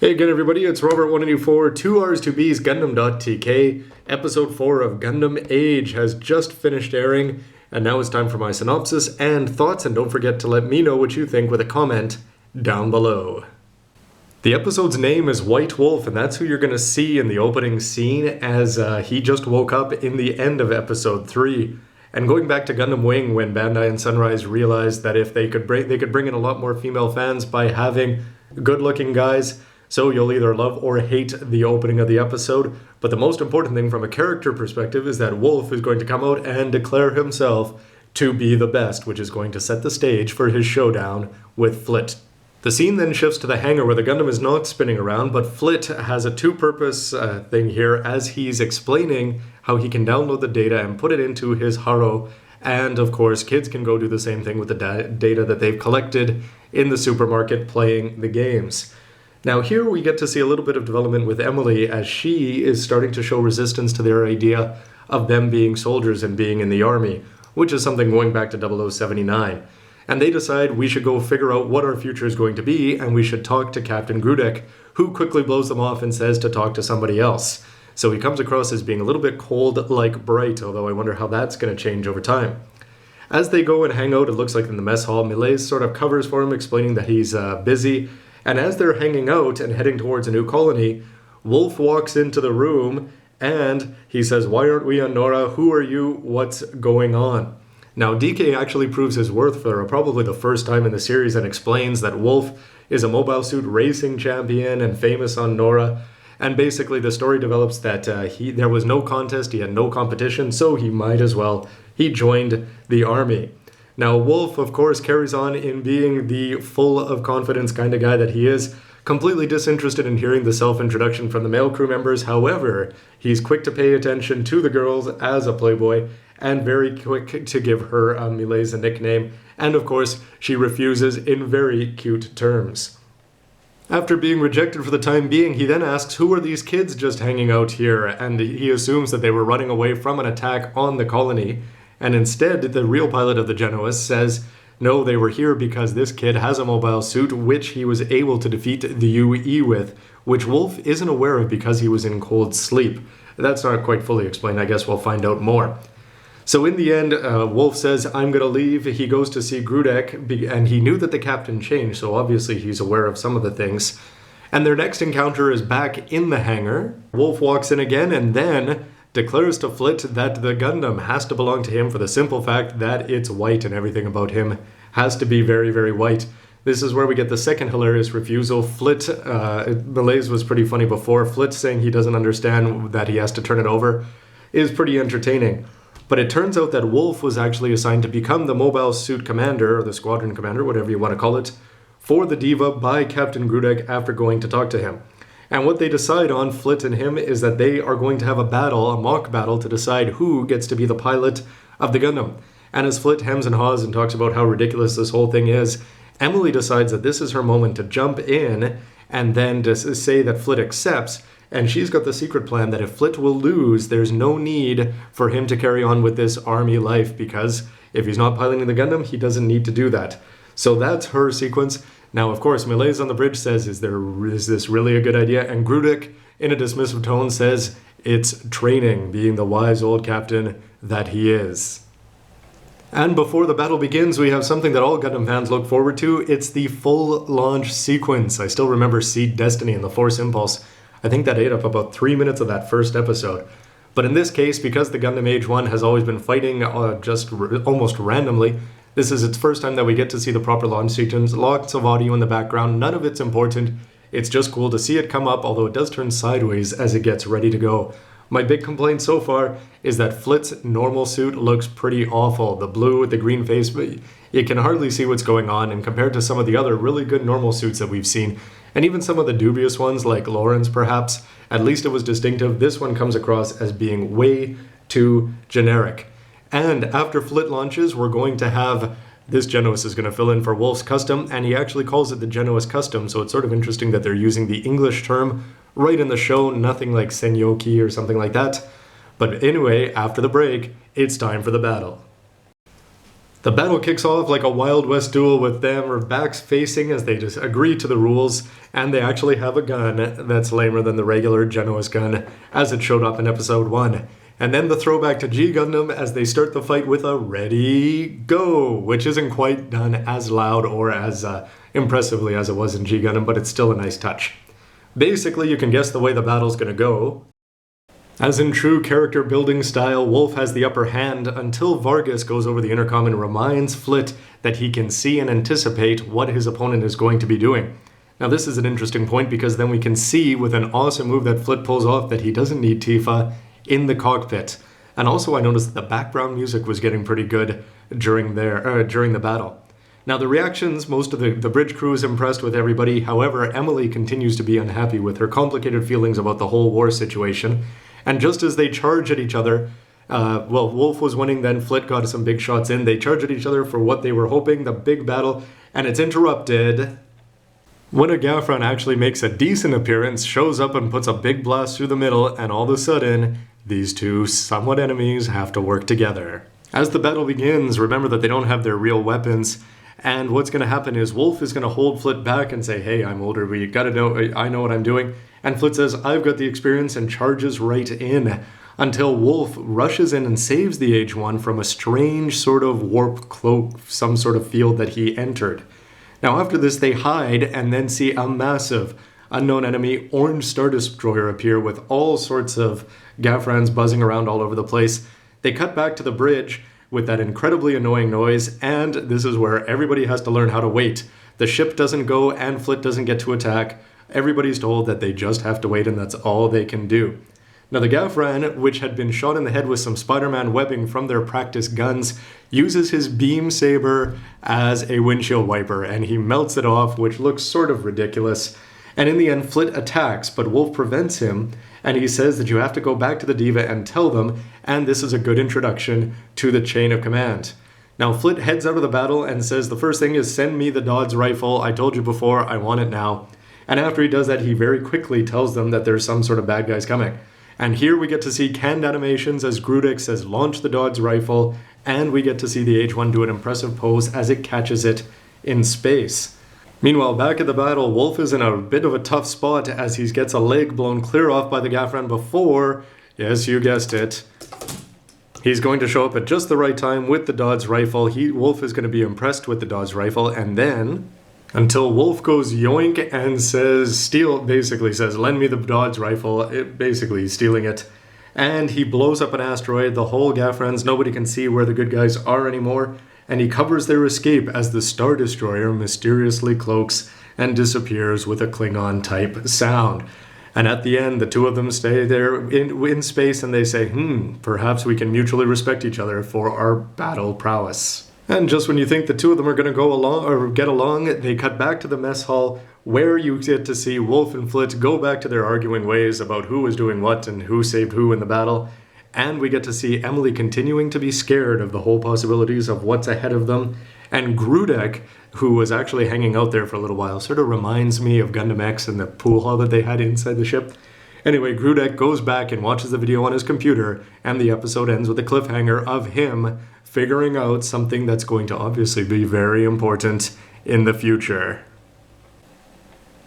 Hey again everybody, it's Robert184, 2 R's to B's gundam.tk. Episode 4 of Gundam Age has just finished airing, and now it's time for my synopsis and thoughts, and don't forget to let me know what you think with a comment down below. The episode's name is White Wolf, and that's who you're going to see in the opening scene as he just woke up in the end of episode 3. And going back to Gundam Wing, when Bandai and Sunrise realized that if they could bring in a lot more female fans by having good-looking guys, so you'll either love or hate the opening of the episode. But the most important thing from a character perspective is that Wolf is going to come out and declare himself to be the best, which is going to set the stage for his showdown with Flit. The scene then shifts to the hangar where the Gundam is not spinning around, but Flit has a two-purpose thing here as he's explaining how he can download the data and put it into his Haro. And of course, kids can go do the same thing with the data that they've collected in the supermarket playing the games. Now here we get to see a little bit of development with Emily as she is starting to show resistance to their idea of them being soldiers and being in the army, which is something going back to 0079. And they decide we should go figure out what our future is going to be, and we should talk to Captain Grudek, who quickly blows them off and says to talk to somebody else. So he comes across as being a little bit cold like Bright, although I wonder how that's going to change over time. As they go and hang out, it looks like in the mess hall, Milaise sort of covers for him, explaining that he's busy. And as they're hanging out and heading towards a new colony, Wolf walks into the room and he says, "Why aren't we on Nora? Who are you? What's going on?" Now, DK actually proves his worth for probably the first time in the series and explains that Wolf is a mobile suit racing champion and famous on Nora. And basically the story develops that there was no contest, he had no competition, so he might as well. He joined the army. Now, Wolf, of course, carries on in being the full of confidence kind of guy that he is, completely disinterested in hearing the self-introduction from the male crew members. However, he's quick to pay attention to the girls as a playboy, and very quick to give her Milaise a nickname. And of course, she refuses in very cute terms. After being rejected for the time being, he then asks, who are these kids just hanging out here? And he assumes that they were running away from an attack on the colony. And instead, the real pilot of the Genoese says, no, they were here because this kid has a mobile suit which he was able to defeat the UE with, which Wolf isn't aware of because he was in cold sleep. That's not quite fully explained. I guess we'll find out more. So in the end, Wolf says, I'm going to leave. He goes to see Grudek, and he knew that the captain changed, so obviously he's aware of some of the things. And their next encounter is back in the hangar. Wolf walks in again and then declares to Flit that the Gundam has to belong to him for the simple fact that it's white and everything about him has to be very, very white. This is where we get the second hilarious refusal. Flit, Milaise was pretty funny before. Flit saying he doesn't understand that he has to turn it over is pretty entertaining. But it turns out that Wolf was actually assigned to become the mobile suit commander, or the squadron commander, whatever you want to call it, for the Diva by Captain Grudek after going to talk to him. And what they decide on, Flit and him, is that they are going to have a battle, a mock battle, to decide who gets to be the pilot of the Gundam. And as Flit hems and haws and talks about how ridiculous this whole thing is, Emily decides that this is her moment to jump in and then to say that Flit accepts. And she's got the secret plan that if Flit will lose, there's no need for him to carry on with this army life, because if he's not piloting the Gundam, he doesn't need to do that. So that's her sequence. Now, of course, Milaise on the bridge says, is this really a good idea? And Grudek, in a dismissive tone, says it's training, being the wise old captain that he is. And before the battle begins, we have something that all Gundam fans look forward to. It's the full launch sequence. I still remember Seed Destiny and the Force Impulse. I think that ate up about 3 minutes of that first episode. But in this case, because the Gundam Age 1 has always been fighting almost randomly, this is its first time that we get to see the proper launch sequence. Lots of audio in the background, none of it's important. It's just cool to see it come up, although it does turn sideways as it gets ready to go. My big complaint so far is that Flit's normal suit looks pretty awful. The blue with the green face, you can hardly see what's going on, and compared to some of the other really good normal suits that we've seen, and even some of the dubious ones like Lauren's perhaps, at least it was distinctive. This one comes across as being way too generic. And after Flit launches, we're going to have this Genoese is going to fill in for Wolf's custom, and he actually calls it the Genoese custom, so it's sort of interesting that they're using the English term right in the show, nothing like Senyoki or something like that. But anyway, after the break, it's time for the battle. The battle kicks off like a Wild West duel with them backs facing as they just agree to the rules, and they actually have a gun that's lamer than the regular Genoa's gun as it showed up in episode 1. And then the throwback to G Gundam as they start the fight with a ready, go, which isn't quite done as loud or as impressively as it was in G Gundam, but it's still a nice touch. Basically, you can guess the way the battle's gonna go. As in true character building style, Wolf has the upper hand until Vargas goes over the intercom and reminds Flit that he can see and anticipate what his opponent is going to be doing. Now this is an interesting point because then we can see with an awesome move that Flit pulls off that he doesn't need Tifa in the cockpit. And also I noticed the background music was getting pretty good during the battle. Now the reactions, most of the bridge crew is impressed with everybody. However, Emily continues to be unhappy with her complicated feelings about the whole war situation. And just as they charge at each other, Wolf was winning, then Flit got some big shots in. They charge at each other for what they were hoping, the big battle, and it's interrupted when a Gafran actually makes a decent appearance, shows up and puts a big blast through the middle, and all of a sudden, these two somewhat enemies have to work together. As the battle begins, remember that they don't have their real weapons, and what's going to happen is Wolf is going to hold Flit back and say, hey, I'm older, but you gotta know, I know what I'm doing. And Flit says, I've got the experience, and charges right in until Wolf rushes in and saves the H1 from a strange sort of warp cloak, some sort of field that he entered. Now after this, they hide and then see a massive unknown enemy orange Star Destroyer appear with all sorts of Gafrans buzzing around all over the place. They cut back to the bridge with that incredibly annoying noise, and this is where everybody has to learn how to wait. The ship doesn't go and Flit doesn't get to attack. Everybody's told that they just have to wait, and that's all they can do. Now the Gafran, which had been shot in the head with some Spider-Man webbing from their practice guns, uses his beam saber as a windshield wiper, and he melts it off, which looks sort of ridiculous. And in the end, Flit attacks, but Wolf prevents him, and he says that you have to go back to the Diva and tell them, and this is a good introduction to the chain of command. Now Flit heads out of the battle and says the first thing is send me the Dodds rifle, I told you before, I want it now. And after he does that, he very quickly tells them that there's some sort of bad guys coming. And here we get to see canned animations as Grudek says launch the Dodds rifle, and we get to see the H1 do an impressive pose as it catches it in space. Meanwhile, back at the battle, Wolf is in a bit of a tough spot as he gets a leg blown clear off by the Gafran before, yes, you guessed it, he's going to show up at just the right time with the Dodds rifle. Wolf is going to be impressed with the Dodds rifle, and then, until Wolf goes yoink and says, basically says, lend me the Dodds rifle, basically stealing it. And he blows up an asteroid, the whole Gafrans, nobody can see where the good guys are anymore, and he covers their escape as the Star Destroyer mysteriously cloaks and disappears with a Klingon-type sound. And at the end, the two of them stay there in space and they say, perhaps we can mutually respect each other for our battle prowess. And just when you think the two of them are going to go along or get along, they cut back to the mess hall where you get to see Wolf and Flit go back to their arguing ways about who was doing what and who saved who in the battle. And we get to see Emily continuing to be scared of the whole possibilities of what's ahead of them. And Grudek, who was actually hanging out there for a little while, sort of reminds me of Gundam X and the pool hall that they had inside the ship. Anyway, Grudek goes back and watches the video on his computer, and the episode ends with a cliffhanger of him figuring out something that's going to obviously be very important in the future.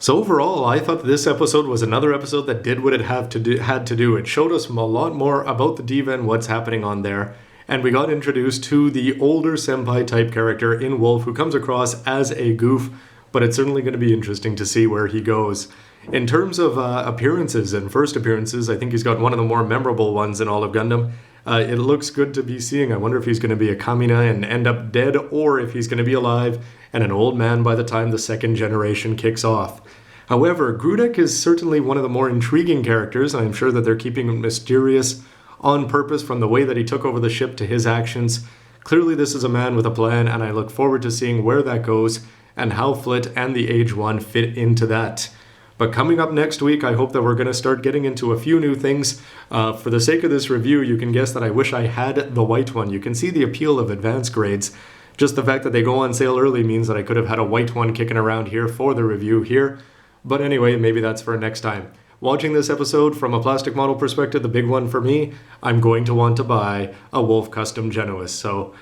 So overall, I thought this episode was another episode that did what it had to do. It showed us a lot more about the Diva and what's happening on there. And we got introduced to the older senpai type character in Wolf who comes across as a goof, but it's certainly going to be interesting to see where he goes. In terms of appearances and first appearances, I think he's got one of the more memorable ones in all of Gundam. It looks good to be seeing. I wonder if he's going to be a Kamina and end up dead, or if he's going to be alive and an old man by the time the second generation kicks off. However, Grudek is certainly one of the more intriguing characters, and I'm sure that they're keeping him mysterious on purpose from the way that he took over the ship to his actions. Clearly this is a man with a plan, and I look forward to seeing where that goes and how Flit and the H1 fit into that. But coming up next week, I hope that we're going to start getting into a few new things. For the sake of this review, you can guess that I wish I had the white one. You can see the appeal of advanced grades. Just the fact that they go on sale early means that I could have had a white one kicking around here for the review here. But anyway, maybe that's for next time. watching this episode from a plastic model perspective, the big one for me, I'm going to want to buy a Wolf Custom Genuous. So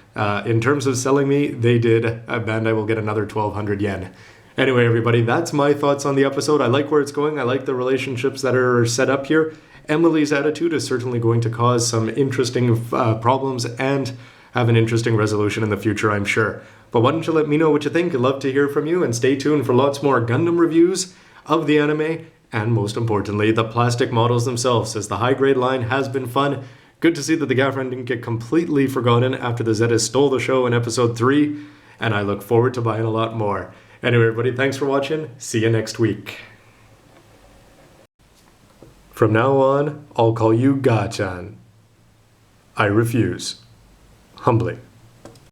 in terms of selling me, they did. Bandai will get another 1,200 yen. Anyway, everybody, that's my thoughts on the episode. I like where it's going. I like the relationships that are set up here. Emily's attitude is certainly going to cause some interesting problems and have an interesting resolution in the future, I'm sure. But why don't you let me know what you think? I'd love to hear from you, and stay tuned for lots more Gundam reviews of the anime, and most importantly, the plastic models themselves, as the high-grade line has been fun. Good to see that the Gaffer didn't get completely forgotten after the Zetas stole the show in episode 3, and I look forward to buying a lot more. Anyway, everybody, thanks for watching. See you next week. From now on, I'll call you Ga-chan. I refuse. Humbly.